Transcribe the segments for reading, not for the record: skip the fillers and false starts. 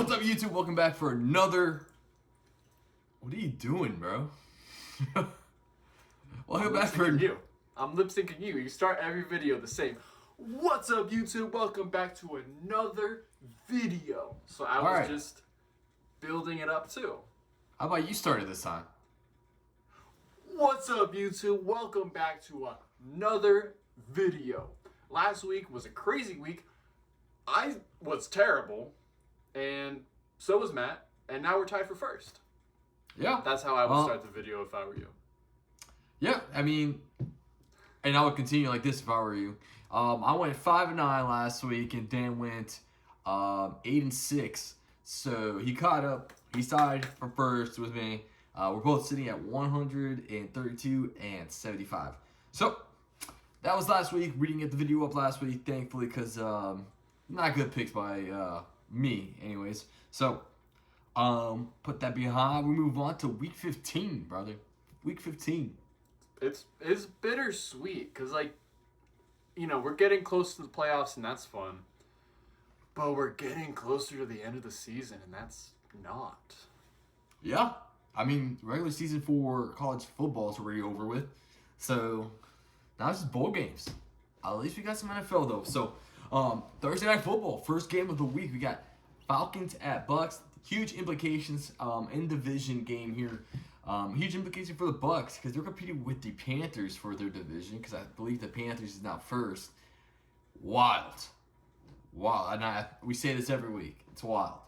What's up, YouTube? Welcome back for another. What are you doing, bro? Welcome back for you. I'm lip syncing you. You start every video the same. What's up, YouTube? Welcome back to another video. So I was just building it up too. How about you started this time? What's up, YouTube? Welcome back to another video. Last week was a crazy week. I was terrible, and so was Matt, and now we're tied for first. Yeah. That's how I would start the video if I were you. Yeah, I mean, and I would continue like this if I were you. I went 5-9 last week, and Dan went 8-6. So he caught up. He's tied for first with me. We're both sitting at 132 and 75. So that was last week. We didn't get the video up last week, thankfully, because not good picks by me, anyways. So put that behind. We move on to week 15, brother. Week 15. It's bittersweet because, like, you know, we're getting close to the playoffs and that's fun, but we're getting closer to the end of the season and that's not. Yeah, I mean, regular season for college football is already over with, so now it's just bowl games. At least we got some NFL though. So Thursday night football, first game of the week. We got Falcons at Bucks. Huge implications in division game here. Huge implication for the Bucks because they're competing with the Panthers for their division because I believe the Panthers is now first. Wild. And we say this every week. It's wild.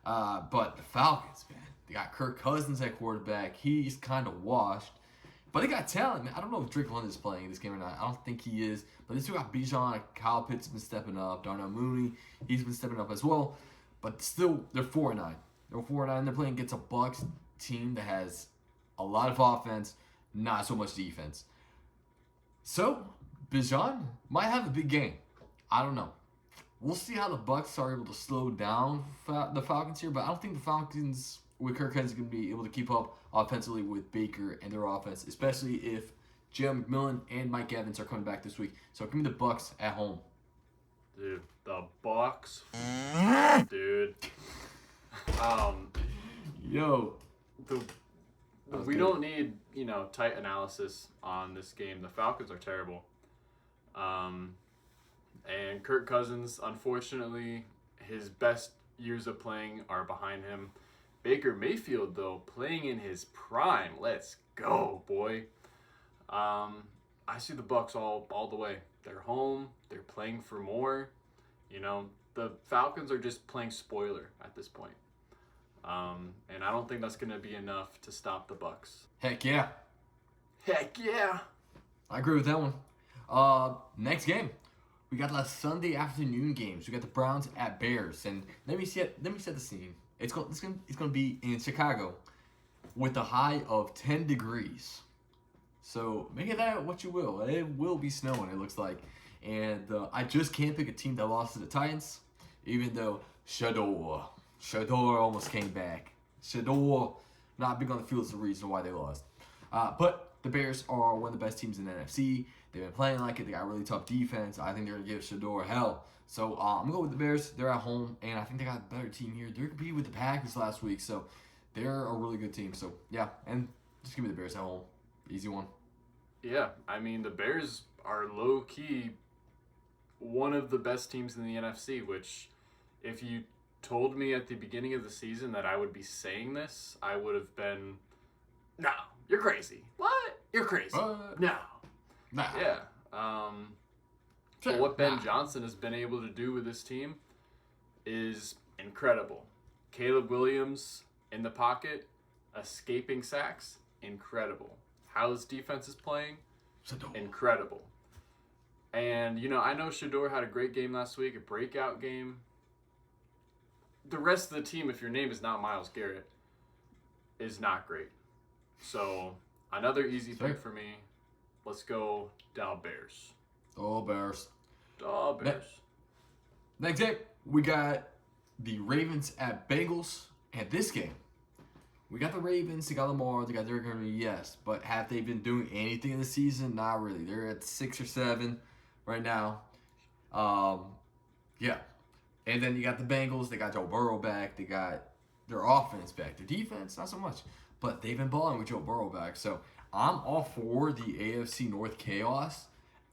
But the Falcons, man, they got Kirk Cousins at quarterback. He's kind of washed. But they got talent, man. I don't know if Drake London is playing this game or not. I don't think he is. But they still got Bijan. Kyle Pitts has been stepping up. Darnell Mooney, he's been stepping up as well. But still, they're 4-9. They're 4-9. They're playing against a Bucks team that has a lot of offense, not so much defense. So, Bijan might have a big game. I don't know. We'll see how the Bucks are able to slow down the Falcons here, but I don't think the Falcons with Kirk Cousins are going to be able to keep up offensively with Baker and their offense, especially if Jim McMillan and Mike Evans are coming back this week. So give me the Bucks at home. Dude, the Bucks. Dude. Yo. We don't need, tight analysis on this game. The Falcons are terrible. And Kirk Cousins, unfortunately, his best years of playing are behind him. Baker Mayfield, though, playing in his prime. Let's go, boy. I see the Bucks all the way. They're home. They're playing for more. The Falcons are just playing spoiler at this point. And I don't think that's going to be enough to stop the Bucks. Heck yeah. Heck yeah. I agree with that one. Next game. We got the Sunday afternoon games. We got the Browns at Bears. And let me set the scene. It's going to be in Chicago with a high of 10 degrees. So make of that what you will. It will be snowing, it looks like. And I just can't pick a team that lost to the Titans, even though Shador almost came back. Shador not big on the field is the reason why they lost. But the Bears are one of the best teams in the NFC. They've been playing like it. They got a really tough defense. I think they're going to give Shador hell. So I'm going to go with the Bears. They're at home, and I think they got a better team here. They're competing with the Packers last week, so they're a really good team. So, yeah, and just give me the Bears at home. Easy one. Yeah, I mean, the Bears are low-key one of the best teams in the NFC, which if you told me at the beginning of the season that I would be saying this, I would have been, no, you're crazy. What? You're crazy. No. Nah. Yeah. But what Ben Johnson has been able to do with this team is incredible. Caleb Williams in the pocket, escaping sacks, incredible. How his defense is playing, incredible. And, I know Shador had a great game last week, a breakout game. The rest of the team, if your name is not Myles Garrett, is not great. So, another easy pick for me. Let's go Dow Bears. Oh, Bears. Dow Bears. Next game, we got the Ravens at Bengals. And this game, we got the Ravens, they got Lamar, they got Derrick Henry, yes. But have they been doing anything in the season? Not really. They're at 6 or 7 right now. Yeah. And then you got the Bengals. They got Joe Burrow back. They got their offense back. Their defense, not so much. But they've been balling with Joe Burrow back. So I'm all for the AFC North chaos.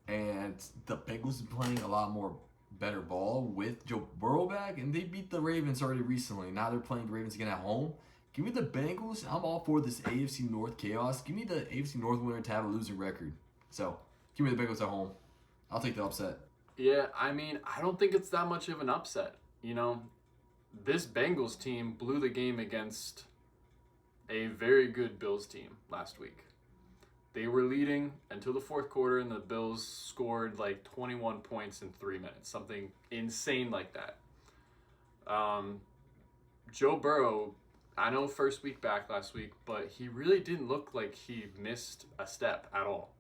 And the Bengals have been playing a lot more better ball with Joe Burrow back. And they beat the Ravens already recently. Now they're playing the Ravens again at home. Give me the Bengals. I'm all for this AFC North chaos. Give me the AFC North winner to have a losing record. So give me the Bengals at home. I'll take the upset. Yeah, I mean, I don't think it's that much of an upset. You know, this Bengals team blew the game against a very good Bills team last week. They were leading until the fourth quarter, and the Bills scored like 21 points in 3 minutes, something insane like that. Joe Burrow, I know first week back last week, but he really didn't look like he missed a step at all.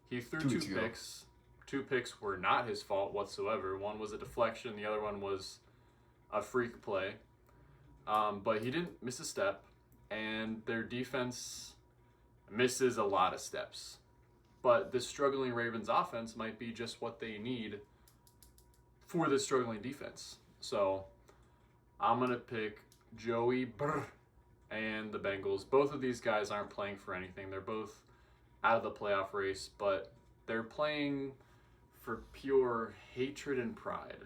He threw 2 picks. 2 picks were not his fault whatsoever. One was a deflection. The other one was a freak play. But he didn't miss a step. And their defense misses a lot of steps. But the struggling Ravens offense might be just what they need for the struggling defense. So I'm going to pick Joey Brr and the Bengals. Both of these guys aren't playing for anything. They're both out of the playoff race, but they're playing for pure hatred and pride.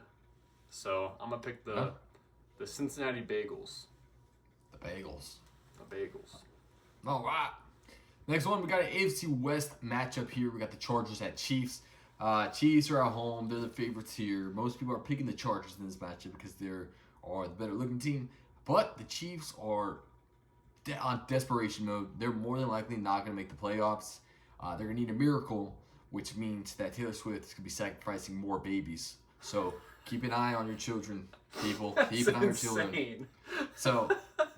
So I'm gonna pick the Cincinnati Bagels. The Bagels. The Bagels. All right. Next one, we got an AFC West matchup here. We got the Chargers at Chiefs. Chiefs are at home. They're the favorites here. Most people are picking the Chargers in this matchup because they're the better looking team. But the Chiefs are on desperation mode. They're more than likely not going to make the playoffs. They're going to need a miracle, which means that Taylor Swift is going to be sacrificing more babies. So keep an eye on your children, people. Keep an eye on your children. So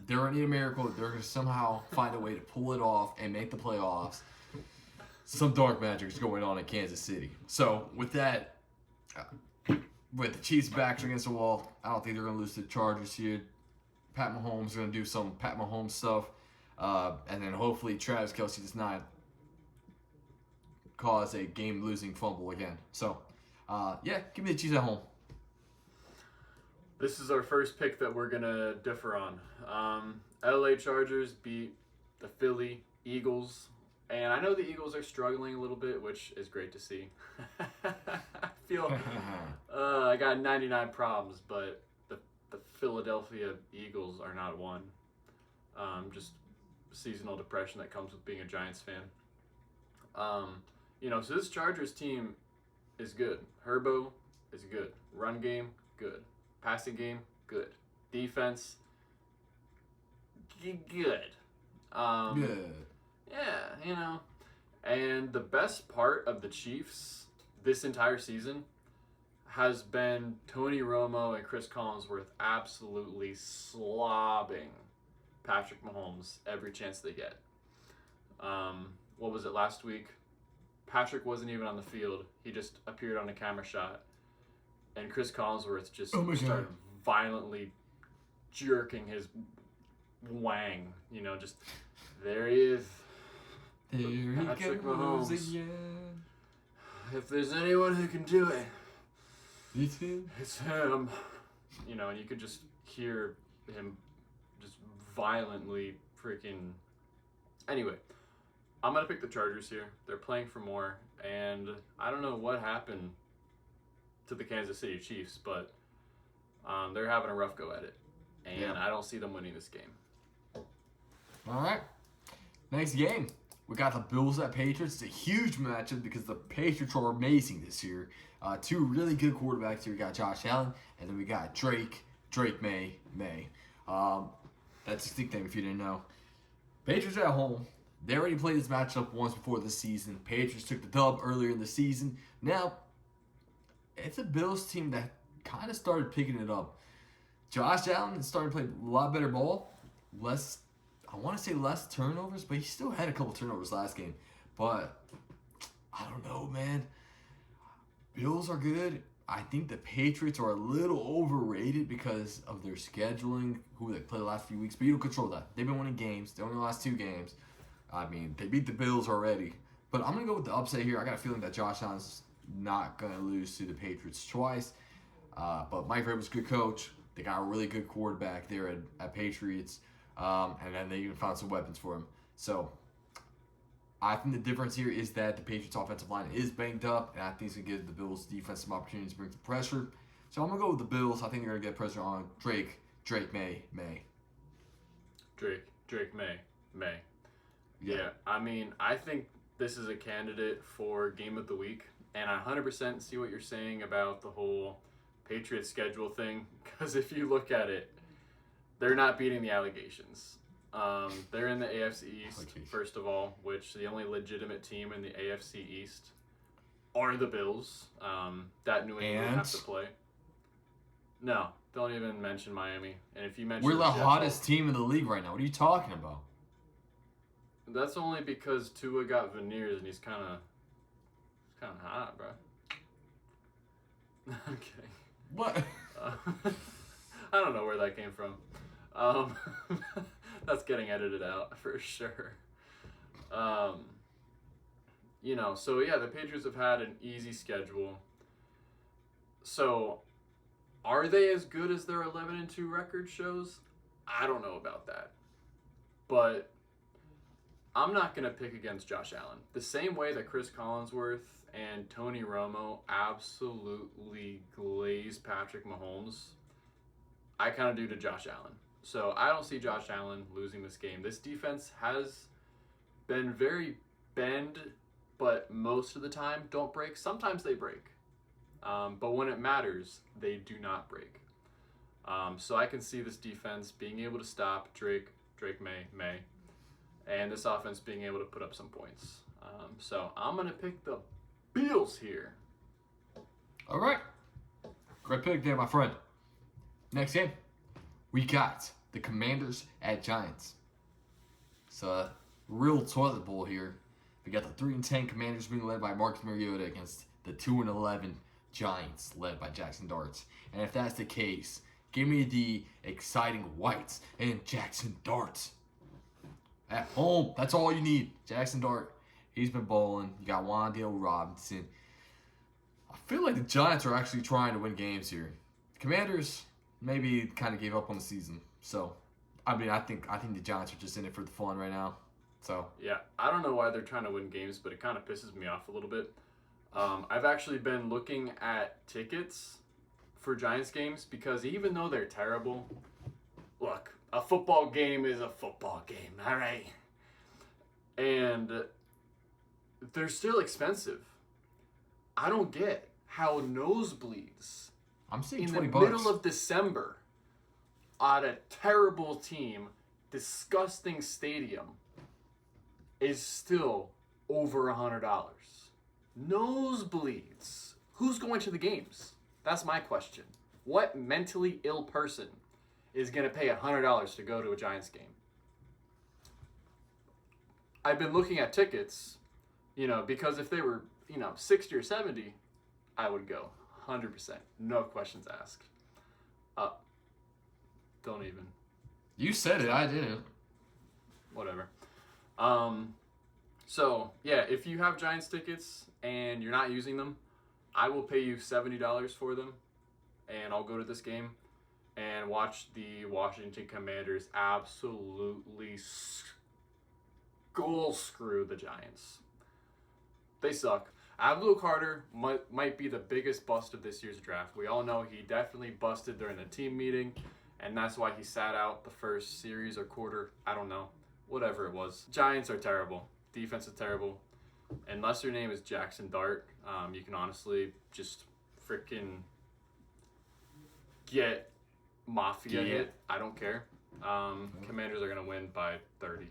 they're going to need a miracle. They're going to somehow find a way to pull it off and make the playoffs. Some dark magic is going on in Kansas City. So with that, with the Chiefs' backs against the wall, I don't think they're going to lose to the Chargers here. Pat Mahomes is going to do some Pat Mahomes stuff. And then hopefully Travis Kelce does not cause a game-losing fumble again. So, give me the Chiefs at home. This is our first pick that we're going to differ on. LA Chargers beat the Philly Eagles. And I know the Eagles are struggling a little bit, which is great to see. I feel I got 99 problems, but the Philadelphia Eagles are not one. Just seasonal depression that comes with being a Giants fan. So this Chargers team is good. Herbo is good. Run game, good. Passing game, good. Defense, good. Good. Yeah, And the best part of the Chiefs this entire season has been Tony Romo and Chris Collinsworth absolutely slobbing Patrick Mahomes every chance they get. What was it last week? Patrick wasn't even on the field. He just appeared on a camera shot. And Chris Collinsworth just started violently jerking his wang. Just there he is. There he Patrick goes Mahomes. again. If there's anyone who can do it, It's him. it's him. And you could just hear him just violently freaking... Anyway, I'm going to pick the Chargers here. They're playing for more, and I don't know what happened to the Kansas City Chiefs, but they're having a rough go at it, and I don't see them winning this game. All right. Next game. We got the Bills at Patriots. It's a huge matchup because the Patriots are amazing this year. Two really good quarterbacks here. We got Josh Allen, and then we got Drake May. That's his nickname if you didn't know. Patriots are at home. They already played this matchup once before this season. Patriots took the dub earlier in the season. Now, it's a Bills team that kind of started picking it up. Josh Allen is starting to play a lot better ball. I want to say less turnovers, but he still had a couple turnovers last game. But I don't know, man. Bills are good. I think the Patriots are a little overrated because of their scheduling, who they played the last few weeks. But you don't control that. They've been winning games. They only lost 2 games. I mean, they beat the Bills already. But I'm going to go with the upset here. I got a feeling that Josh Allen's not going to lose to the Patriots twice. But Mike Vrabel's a good coach. They got a really good quarterback there at Patriots. And then they even found some weapons for him. So I think the difference here is that the Patriots offensive line is banged up, and I think it's going to give the Bills defense some opportunities to bring some pressure. So I'm going to go with the Bills. I think they're going to get pressure on Drake May. Drake May. Yeah, I mean, I think this is a candidate for Game of the Week, and I 100% see what you're saying about the whole Patriots schedule thing, because if you look at it, they're not beating the allegations. They're in the AFC East, first of all, which the only legitimate team in the AFC East are the Bills. That New England have to play. No, don't even mention Miami. And if you mention we're the hottest team in the league right now. What are you talking about? That's only because Tua got veneers and he's kind of hot, bro. I'm kidding. What? I don't know where that came from. That's getting edited out for sure. So yeah, the Patriots have had an easy schedule. So, are they as good as their 11-2 record shows? I don't know about that. But I'm not going to pick against Josh Allen. The same way that Chris Collinsworth and Tony Romo absolutely glazed Patrick Mahomes, I kind of do to Josh Allen. So I don't see Josh Allen losing this game. This defense has been very bend, but most of the time don't break. Sometimes they break. But when it matters, they do not break. So I can see this defense being able to stop Drake May, and this offense being able to put up some points. So I'm going to pick the Bills here. All right. Great pick there, my friend. Next game, we got the Commanders at Giants. It's a real toilet bowl here. We got the 3-10 Commanders being led by Marcus Mariota against the 2-11 Giants led by Jackson Dart. And if that's the case, give me the exciting Whites and Jackson Dart. At home, that's all you need. Jackson Dart, he's been balling. You got Wan'Dale Robinson. I feel like the Giants are actually trying to win games here. The Commanders maybe kind of gave up on the season. So, I mean, I think the Giants are just in it for the fun right now. So yeah, I don't know why they're trying to win games, but it kind of pisses me off a little bit. I've actually been looking at tickets for Giants games because even though they're terrible, look, a football game is a football game, all right? And they're still expensive. I don't get how nosebleeds I'm seeing in $20 the middle of December on a terrible team, disgusting stadium is still over $100. Nosebleeds. Who's going to the games? That's my question. What mentally ill person is going to pay $100 to go to a Giants game? I've been looking at tickets, because if they were, 60 or 70, I would go 100%. No questions asked. Don't even. You said it, I didn't. Whatever. So, yeah, if you have Giants tickets and you're not using them, I will pay you $70 for them, and I'll go to this game and watch the Washington Commanders absolutely skull screw the Giants. They suck. Abdul Carter might be the biggest bust of this year's draft. We all know he definitely busted during the team meeting, and that's why he sat out the first series or quarter. I don't know. Whatever it was. Giants are terrible. Defense is terrible. Unless your name is Jackson Dart, you can honestly just freaking get Mafia hit. I don't care. Commanders are going to win by 30.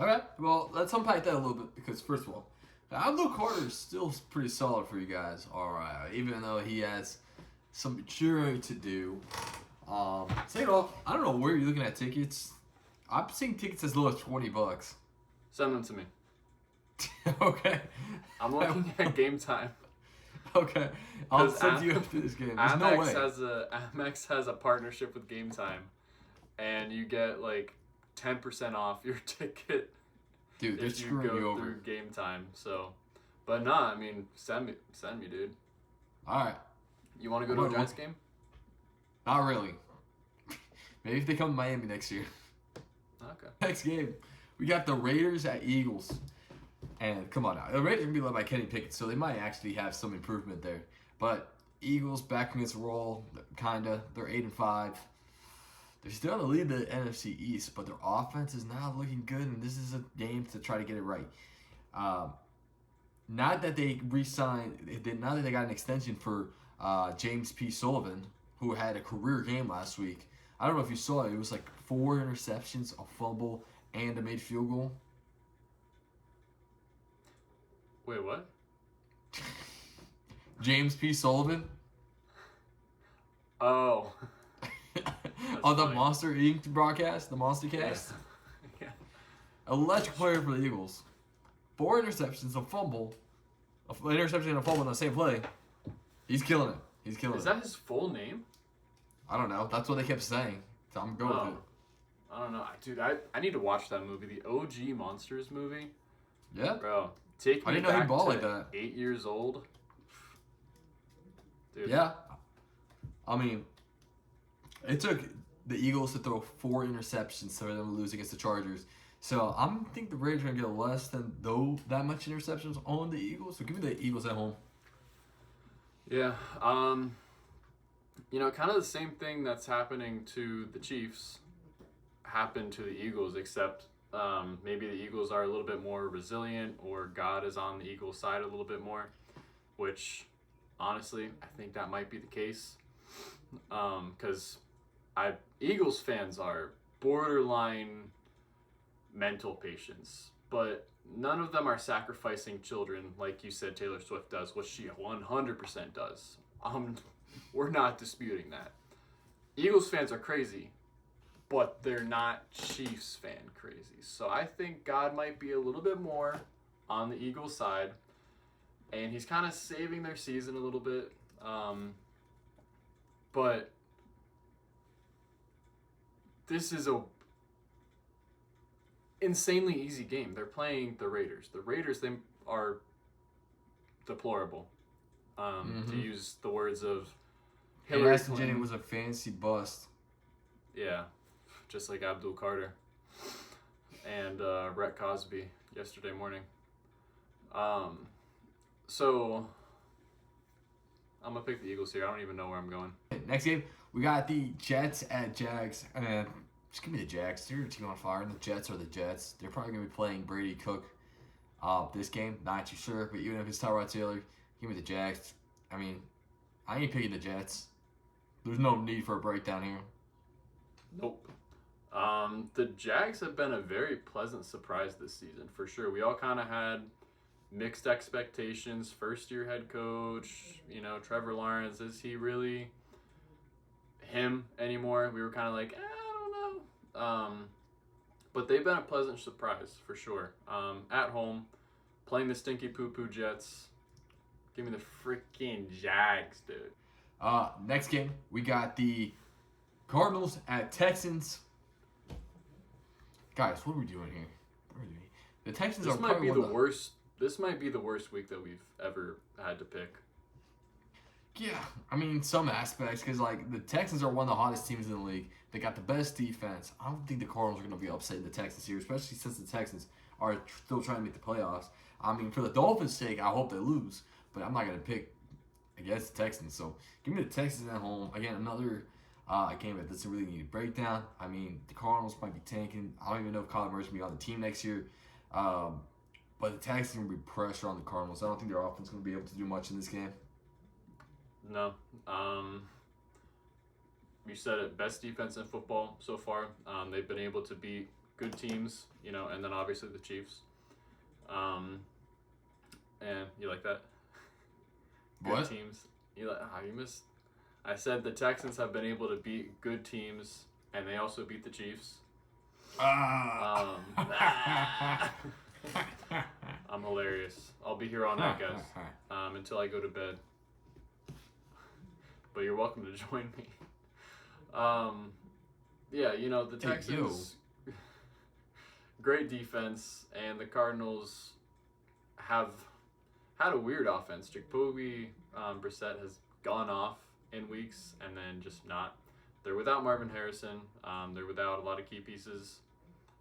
Okay, well, let's unpack that a little bit because, first of all, Abdul Carter is still pretty solid for you guys, all right, even though he has some maturing to do. Say it all, I don't know where you're looking at tickets. I'm seeing tickets as low as $20. Send them to me. Okay. I'm looking at Game Time. Okay. I'll send you after this game. There's no way. Amex has a partnership with Game Time, and you get like 10% off your ticket. Dude, they're screwing you over. Through Game Time. So, but nah, I mean, send me, dude. All right. You want to go to a Giants game? Not really. Maybe if they come to Miami next year. Okay. Next game, we got the Raiders at Eagles. And come on now. The Raiders are going to be led by Kenny Pickett, so they might actually have some improvement there. But Eagles back against the roll, kind of. They're 8-5. They're still in the lead of the NFC East, but their offense is not looking good, and this is a game to try to get it right. Not that they re-signed, not that they got an extension for James P. Sullivan, who had a career game last week. I don't know if you saw it. It was like 4 interceptions, a fumble, and a made field goal. Wait, what? James P. Sullivan. Oh. On the Monster Inc. broadcast, the Monster Cast. Yeah. Electric player for the Eagles. 4 interceptions, a fumble, an interception and a fumble in the same play. He's killing it. He's killing it. Is that his full name? I don't know. That's what they kept saying. So I'm going with it. I don't know. Dude, I need to watch that movie. The OG Monsters movie. Yeah. Bro, take me I didn't know he back balled to like that. 8 years old. Dude. Yeah. I mean, it took the Eagles to throw 4 interceptions for them to lose against the Chargers. So I think the Raiders are going to get less than that much interceptions on the Eagles. So give me the Eagles at home. Yeah. You know, kind of the same thing that's happening to the Chiefs happened to the Eagles, except maybe the Eagles are a little bit more resilient, or God is on the Eagles' side a little bit more, which honestly, I think that might be the case. Because Eagles fans are borderline mental patients, but none of them are sacrificing children like you said Taylor Swift does, which she 100% does. We're not disputing that. Eagles fans are crazy, but they're not Chiefs fan crazy. So I think God might be a little bit more on the Eagles side, and he's kind of saving their season a little bit. But this is a insanely easy game. They're playing the Raiders. The Raiders, they are deplorable. To use the words of Hillary Ashton Clinton. Jennings was a fancy bust. Yeah, just like Abdul Carter and Rhett Cosby yesterday morning. So I'm gonna pick the Eagles here. I don't even know where I'm going. Next game, we got the Jets at Jags. Just give me the Jags. They're a team on fire, and the Jets are the Jets. They're probably going to be playing Brady Cook this game. Not too sure, but even if it's Tyrod Taylor, give me the Jags. I mean, I ain't picking the Jets. There's no need for a breakdown here. Nope. The Jags have been a very pleasant surprise this season, for sure. We all kind of had mixed expectations. First-year head coach, Trevor Lawrence, is he really him anymore? We were kind of like, I don't know. But they've been a pleasant surprise, for sure. At home, playing the stinky poo-poo Jets. Give me the freaking Jags, dude. Next game, we got the Cardinals at Texans. Guys, what are we doing here? The Texans This are might probably be the worst. This might be the worst week that we've ever had to pick. Yeah, I mean, some aspects, because, the Texans are one of the hottest teams in the league. They got the best defense. I don't think the Cardinals are going to be upsetting the Texans here, especially since the Texans are still trying to make the playoffs. I mean, for the Dolphins' sake, I hope they lose, but I'm not going to pick against the Texans. So, give me the Texans at home. Again, another game that doesn't really need a breakdown. I mean, the Cardinals might be tanking. I don't even know if Kyler Murray's going to be on the team next year. But the Texans are going to be pressure on the Cardinals. I don't think their offense is going to be able to do much in this game. No. You said it, best defense in football so far. They've been able to beat good teams, and then obviously the Chiefs. And you like that? What? Good teams. You missed. I said the Texans have been able to beat good teams, and they also beat the Chiefs. I'm hilarious. I'll be here all night, guys, until I go to bed. But you're welcome to join me. The Texans, great defense, and the Cardinals have had a weird offense. Jacoby Brissett has gone off in weeks and then just not. They're without Marvin Harrison. They're without a lot of key pieces.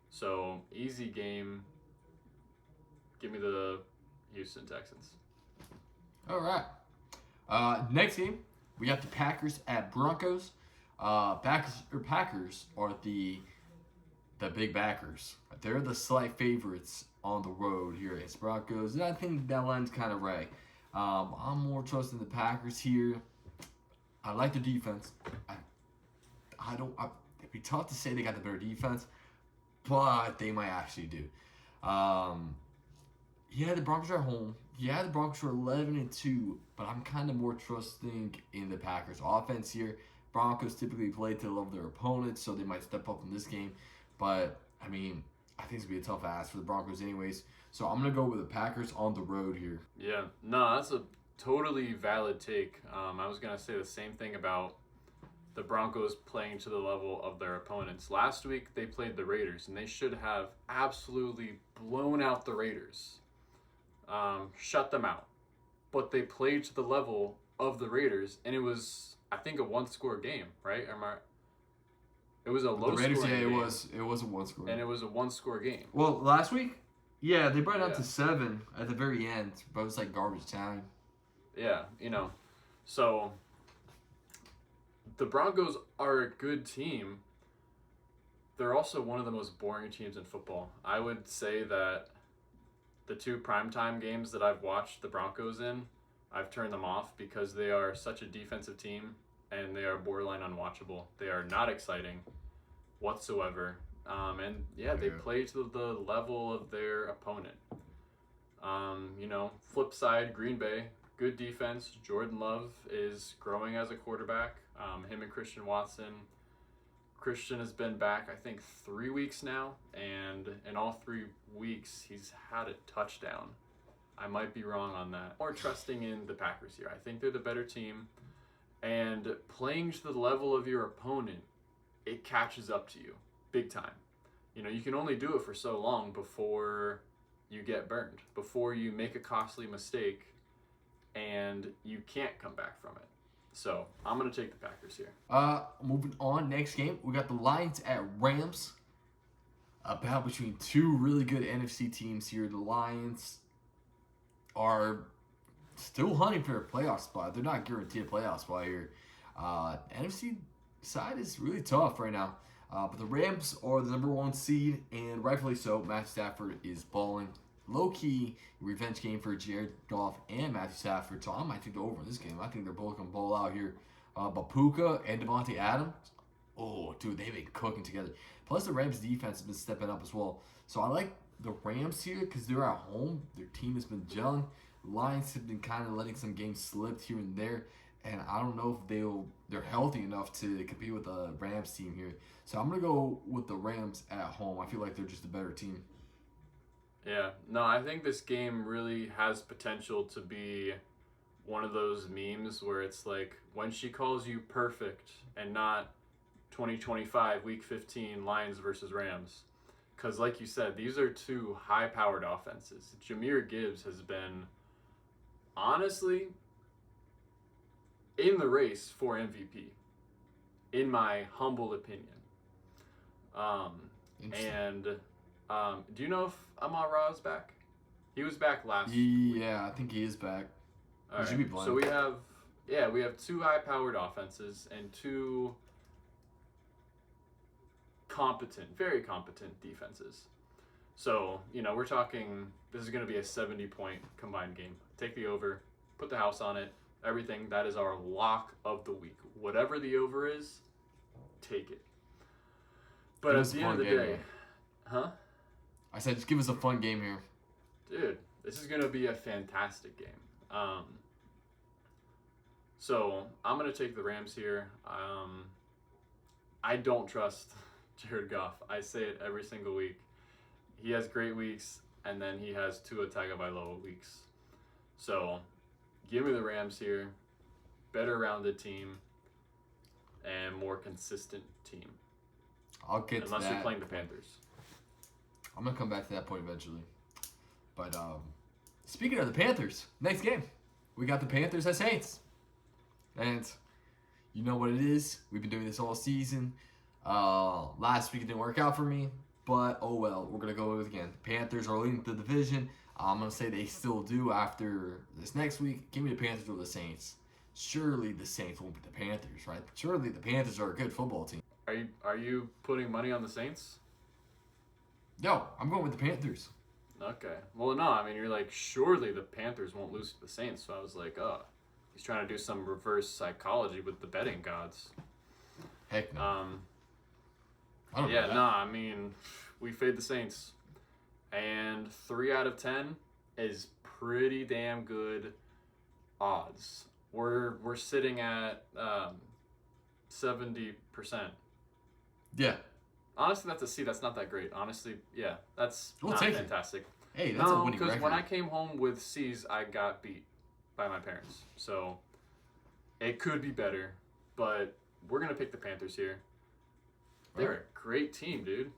So, easy game. Give me the Houston Texans. All right. Next game, we got the Packers at Broncos. Packers are the big backers. They're the slight favorites on the road here against Broncos, and I think that line's kind of right. I'm more trusting the Packers here. I like the defense. It'd be tough to say they got the better defense, but they might actually do. The Broncos are at home. The Broncos are 11-2, but I'm kind of more trusting in the Packers' offense here. Broncos typically play to the level of their opponents, so they might step up in this game. But, I mean, I think it's going to be a tough ask for the Broncos anyways. So I'm going to go with the Packers on the road here. Yeah, no, that's a totally valid take. I was going to say the same thing about the Broncos playing to the level of their opponents. Last week, they played the Raiders, and they should have absolutely blown out the Raiders. Shut them out. But they played to the level of the Raiders, and it was, I think, a one-score game, right? It was a low-scoring game. It was a one-score game. And it was a one-score game. Well, last week, they brought it up to 7 at the very end, but it was like garbage time. Yeah, so the Broncos are a good team. They're also one of the most boring teams in football. I would say that the 2 primetime games that I've watched the Broncos in, I've turned them off because they are such a defensive team and they are borderline unwatchable. They are not exciting whatsoever. They play to the level of their opponent. Flip side, Green Bay, good defense. Jordan Love is growing as a quarterback. Him and Christian Watson. Christian has been back, I think, 3 weeks now, and in all 3 weeks, he's had a touchdown. I might be wrong on that. More trusting in the Packers here. I think they're the better team, and playing to the level of your opponent, it catches up to you big time. You can only do it for so long before you get burned, before you make a costly mistake, and you can't come back from it. So, I'm going to take the Packers here. Moving on, next game, we got the Lions at Rams. A battle between 2 really good NFC teams here. The Lions are still hunting for a playoff spot. They're not guaranteed a playoff spot here. NFC side is really tough right now. But the Rams are the number 1 seed, and rightfully so. Matthew Stafford is balling. Low-key revenge game for Jared Goff and Matthew Stafford. So I might take the over in this game. I think they're both going to ball out here. But Puka and Devontae Adams, they've been cooking together. Plus, the Rams' defense has been stepping up as well. So I like the Rams here because they're at home. Their team has been gelling. Lions have been kind of letting some games slip here and there. And I don't know if they're healthy enough to compete with the Rams team here. So I'm going to go with the Rams at home. I feel like they're just a better team. Yeah, no, I think this game really has potential to be one of those memes where it's like when she calls you perfect and not 2025 Week 15 Lions versus Rams. Because like you said, these are 2 high-powered offenses. Jahmyr Gibbs has been, honestly, in the race for MVP, in my humble opinion. Do you know if Amon-Ra is back? He was back last week. Yeah, I think he is back. All right. So we have 2 high-powered offenses and 2 very competent defenses. So, we're talking, this is going to be a 70-point combined game. Take the over, put the house on it, everything. That is our lock of the week. Whatever the over is, take it. But at the end of the day, I said, just give us a fun game here. Dude, this is going to be a fantastic game. So, I'm going to take the Rams here. I don't trust Jared Goff. I say it every single week. He has great weeks, and then he has Tua Tagovailoa weeks. So, give me the Rams here. Better rounded team, and more consistent team. I'll get to that. Unless you're playing the Panthers. I'm going to come back to that point eventually. But speaking of the Panthers, next game, we got the Panthers at Saints. And You know what it is. We've been doing this all season. Last week it didn't work out for me, but oh well. We're gonna go with it again. The Panthers are leading the division. I'm gonna say they still do after this next week. Give me the Panthers or the Saints. Surely the Saints won't beat the Panthers, right? Surely the Panthers are a good football team. Are you putting money on the Saints? No, I'm going with the Panthers. Okay. Well, no, I mean, you're like, surely the Panthers won't lose to the Saints. So I was like, oh, he's trying to do some reverse psychology with the betting gods. Heck no. I don't know. No, I mean, we fade the Saints. And 3 out of 10 is pretty damn good odds. We're sitting at 70%. Yeah. Honestly, that's a C. That's not that great. Honestly, yeah, that's not fantastic. Hey, that's a winning record. Because when I came home with C's, I got beat by my parents. So it could be better, but we're gonna pick the Panthers here. They're a great team, dude.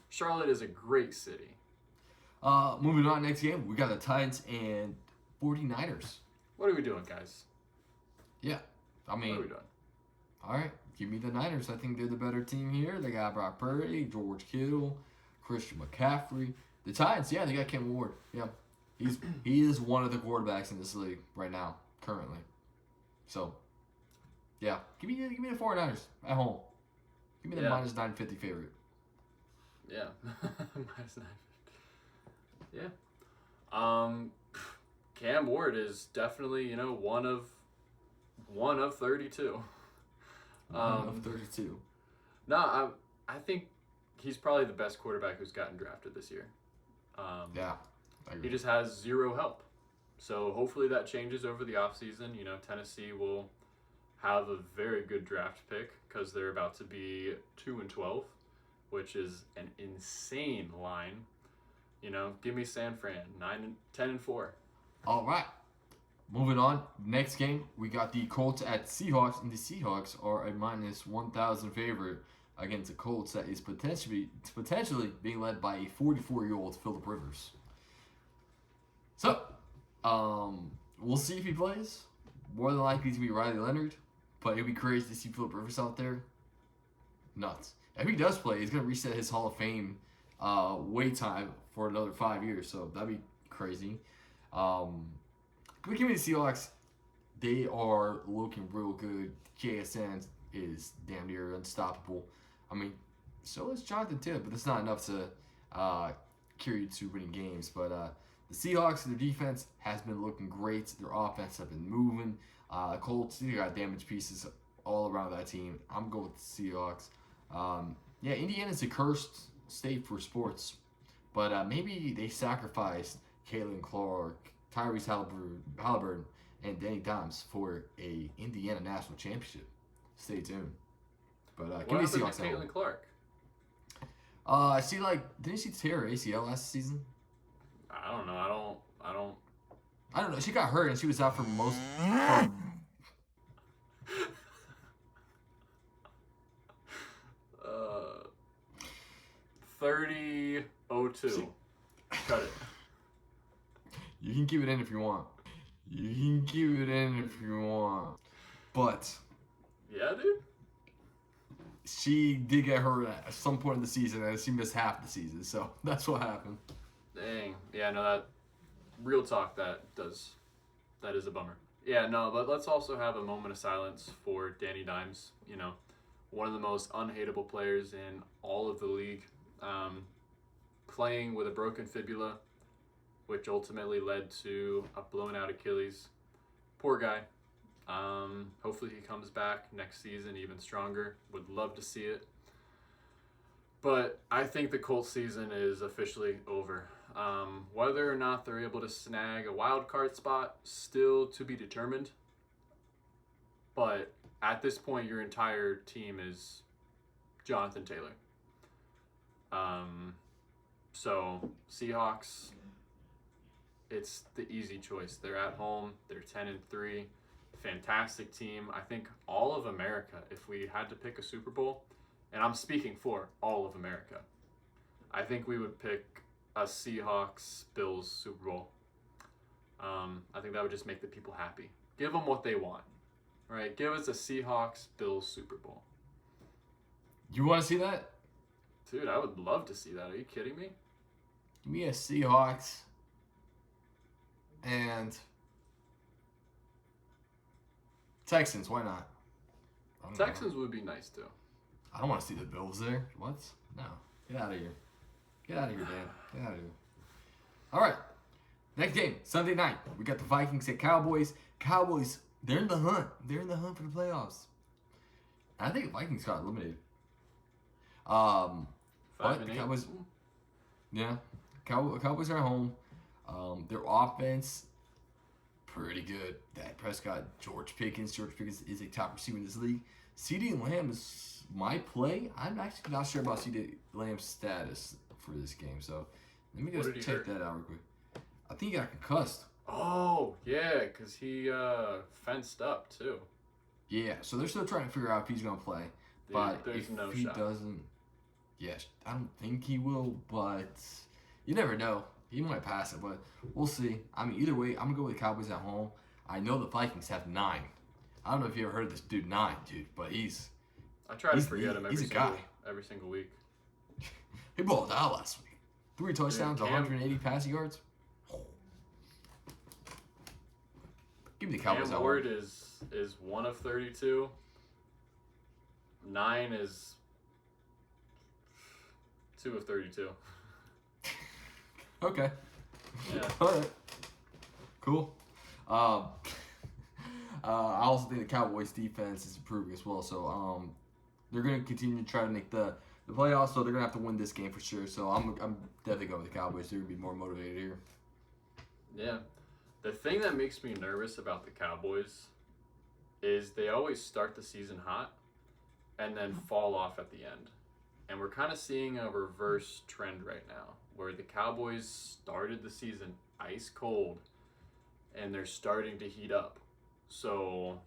Charlotte is a great city. Moving on, next game, we got the Titans and 49ers. What are we doing, guys? Yeah, I mean, what are we doing? All right, give me the Niners. I think they're the better team here. They got Brock Purdy, George Kittle, Christian McCaffrey. The Titans, yeah, they got Cam Ward. Yeah, he is one of the quarterbacks in this league right now, currently. So, yeah, give me the 49ers at home. Give me the minus 950 favorite. Yeah, minus 950. Yeah. Cam Ward is definitely, one of 32. One of 32. No, I think he's probably the best quarterback who's gotten drafted this year. Yeah, I agree. He just has zero help. So hopefully that changes over the offseason. Tennessee will have a very good draft pick because they're about to be 2-12, which is an insane line. Give me San Fran 10-4. All right. Moving on, next game, we got the Colts at Seahawks, and the Seahawks are a minus 1,000 favorite against the Colts that is potentially being led by a 44-year-old Phillip Rivers. So, we'll see if he plays. More than likely to be Riley Leonard, but it'd be crazy to see Phillip Rivers out there. Nuts. If he does play, he's going to reset his Hall of Fame wait time for another 5 years, so that'd be crazy. But give me the Seahawks. They are looking real good. JSN is damn near unstoppable. I mean, so is Jonathan Taylor, but that's not enough to carry you to winning games. But the Seahawks, their defense has been looking great. Their offense have been moving. Colts, they got damaged pieces all around that team. I'm going with the Seahawks. Indiana's a cursed state for sports. But maybe they sacrificed Kalen Clark, Tyrese Halliburton, and Danny Dimes for a Indiana National Championship. Stay tuned. But give me the Seahawks. Caitlin Clark? I see. Didn't she tear her ACL last season? I don't know. I don't know. She got hurt and she was out for most. 30-02. Cut it. You can keep it in if you want. But yeah, dude. She did get hurt at some point in the season, and she missed half the season. So that's what happened. Dang. Yeah, no, that real talk. That is a bummer. Yeah, no, but let's also have a moment of silence for Danny Dimes. One of the most unhateable players in all of the league. Playing with a broken fibula, which ultimately led to a blown out Achilles. Poor guy. Hopefully he comes back next season even stronger. Would love to see it. But I think the Colts season is officially over. Whether or not they're able to snag a wild card spot, still to be determined. But at this point, your entire team is Jonathan Taylor. So Seahawks, it's the easy choice. They're at home. They're 10-3. Fantastic team. I think all of America, if we had to pick a Super Bowl, and I'm speaking for all of America, I think we would pick a Seahawks-Bills Super Bowl. I think that would just make the people happy. Give them what they want. Right, give us a Seahawks-Bills Super Bowl. You want to see that? Dude, I would love to see that. Are you kidding me? Give me a Seahawks and Texans. Why not? Texans would be nice too. I don't want to see the Bills there. What? No. Get out of here. Get out of here, Dan. Get out of here. All right. Next game, Sunday night. We got the Vikings at Cowboys. Cowboys, they're in the hunt. They're in the hunt for the playoffs. I think the Vikings got eliminated. 5-8. Cowboys, yeah. Cowboys are at home. Their offense, pretty good. Dak Prescott, George Pickens. George Pickens is a top receiver in this league. CeeDee Lamb is my play. I'm actually not sure about CeeDee Lamb's status for this game. So let me just check that out real quick. I think he got concussed. Oh, yeah, because he fenced up too. Yeah, so they're still trying to figure out if he's going to play. Dude, but there's if no he shot. doesn't, yes, I don't think he will, but you never know. He might pass it, but we'll see. I mean, either way, I'm going to go with the Cowboys at home. I know the Vikings have 9. I don't know if you ever heard of this dude, 9, dude, but I try to forget him he's a guy. every single week. He balled out last week. 3 touchdowns, Cam- 180 passing yards. Give me the Cowboys Cam at Ward home. is 1 of 32. 9 is 2 of 32. Okay. Yeah. All right. Cool. I also think the Cowboys defense is improving as well. So they're going to continue to try to make the playoffs. So they're going to have to win this game for sure. So I'm definitely going with the Cowboys. They're going to be more motivated here. Yeah. The thing that makes me nervous about the Cowboys is they always start the season hot and then fall off at the end. And we're kind of seeing a reverse trend right now where the Cowboys started the season ice cold and they're starting to heat up. So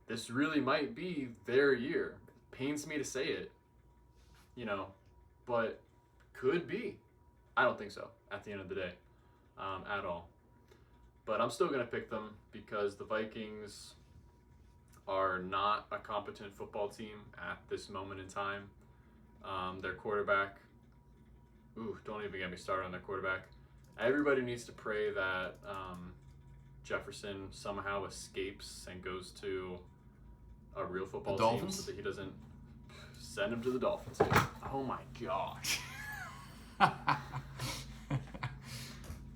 this really might be their year. Pains me to say it, but could be. I don't think so at the end of the day, at all. But I'm still going to pick them because the Vikings are not a competent football team at this moment in time. Their quarterback, don't even get me started on their quarterback. Everybody needs to pray that Jefferson somehow escapes and goes to a real football team so that he doesn't send him to the Dolphins. Dude. Oh my gosh.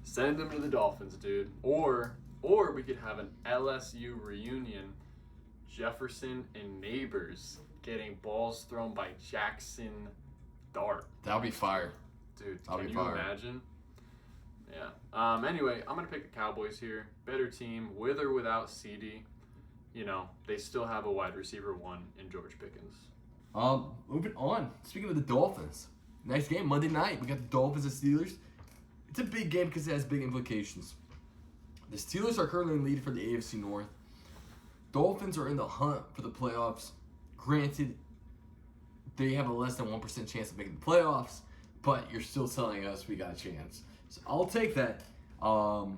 Send him to the Dolphins, dude. Or we could have an LSU reunion. Jefferson and Neighbors getting balls thrown by Jackson Dart. That'll be fire. Dude, That'll can be you fire. imagine? Yeah. Anyway, I'm going to pick the Cowboys here. Better team, with or without CD. They still have a wide receiver 1 in George Pickens. Moving on. Speaking of the Dolphins, next game, Monday night, we got the Dolphins and Steelers. It's a big game because it has big implications. The Steelers are currently in lead for the AFC North. Dolphins are in the hunt for the playoffs. Granted, they have a less than 1% chance of making the playoffs, but you're still telling us we got a chance. So I'll take that. The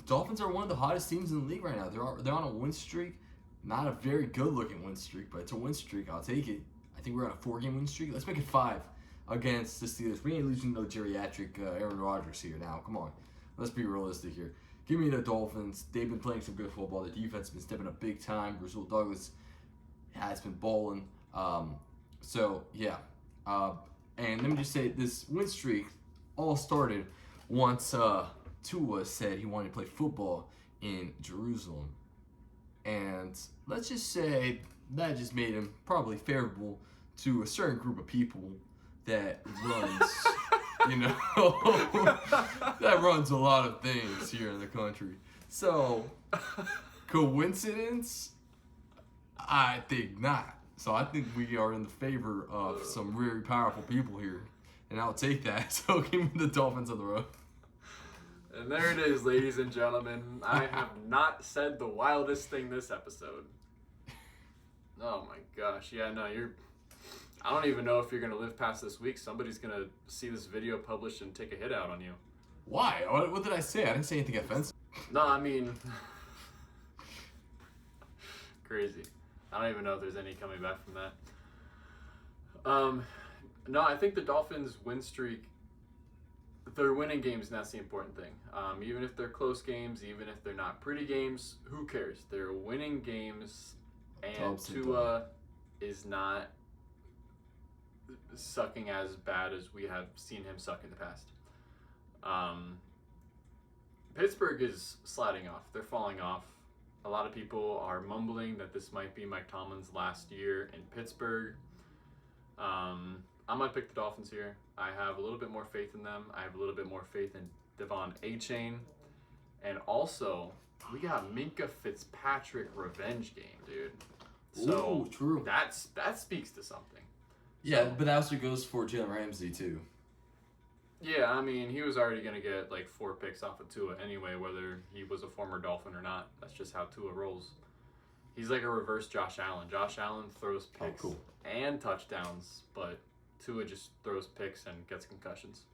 Dolphins are one of the hottest teams in the league right now. They're on a win streak. Not a very good-looking win streak, but it's a win streak. I'll take it. I think we're on a 4-game win streak. Let's make it 5 against the Steelers. We ain't losing no geriatric Aaron Rodgers here now. Come on. Let's be realistic here. Give me the Dolphins. They've been playing some good football. The defense has been stepping up big time. Rasul Douglas has been balling. Yeah. And let me just say, this win streak all started once Tua said he wanted to play football in Jerusalem. And let's just say that just made him probably favorable to a certain group of people that runs, that runs a lot of things here in the country. So, coincidence? I think not. So I think we are in the favor of some very powerful people here. And I'll take that. So give me the Dolphins on the road. And there it is, ladies and gentlemen. I have not said the wildest thing this episode. Oh my gosh. Yeah, no, I don't even know if you're going to live past this week. Somebody's going to see this video published and take a hit out on you. Why? What did I say? I didn't say anything offensive. No, I mean, Crazy. I don't even know if there's any coming back from that. No, I think the Dolphins' win streak, they're winning games, and that's the important thing. Even if they're close games, even if they're not pretty games, who cares? They're winning games, and Tua is not sucking as bad as we have seen him suck in the past. Pittsburgh is sliding off. They're falling off. A lot of people are mumbling that this might be Mike Tomlin's last year in Pittsburgh. I'm going to pick the Dolphins here. I have a little bit more faith in them. I have a little bit more faith in Devon Achane. And also, we got Minkah Fitzpatrick revenge game, dude. So ooh, true. That speaks to something. Yeah, but that also goes for Jalen Ramsey, too. Yeah, I mean, he was already going to get like 4 picks off of Tua anyway, whether he was a former Dolphin or not. That's just how Tua rolls. He's like a reverse Josh Allen. Josh Allen throws picks and touchdowns, but Tua just throws picks and gets concussions.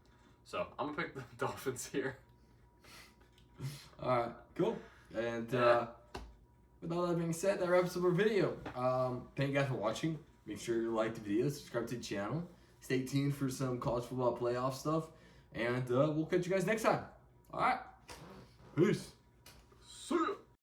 So I'm going to pick the Dolphins here. All right, cool. And with all that being said, that wraps up our video. Thank you guys for watching. Make sure you like the video, subscribe to the channel. Stay tuned for some college football playoff stuff. And we'll catch you guys next time. All right. Peace. See ya.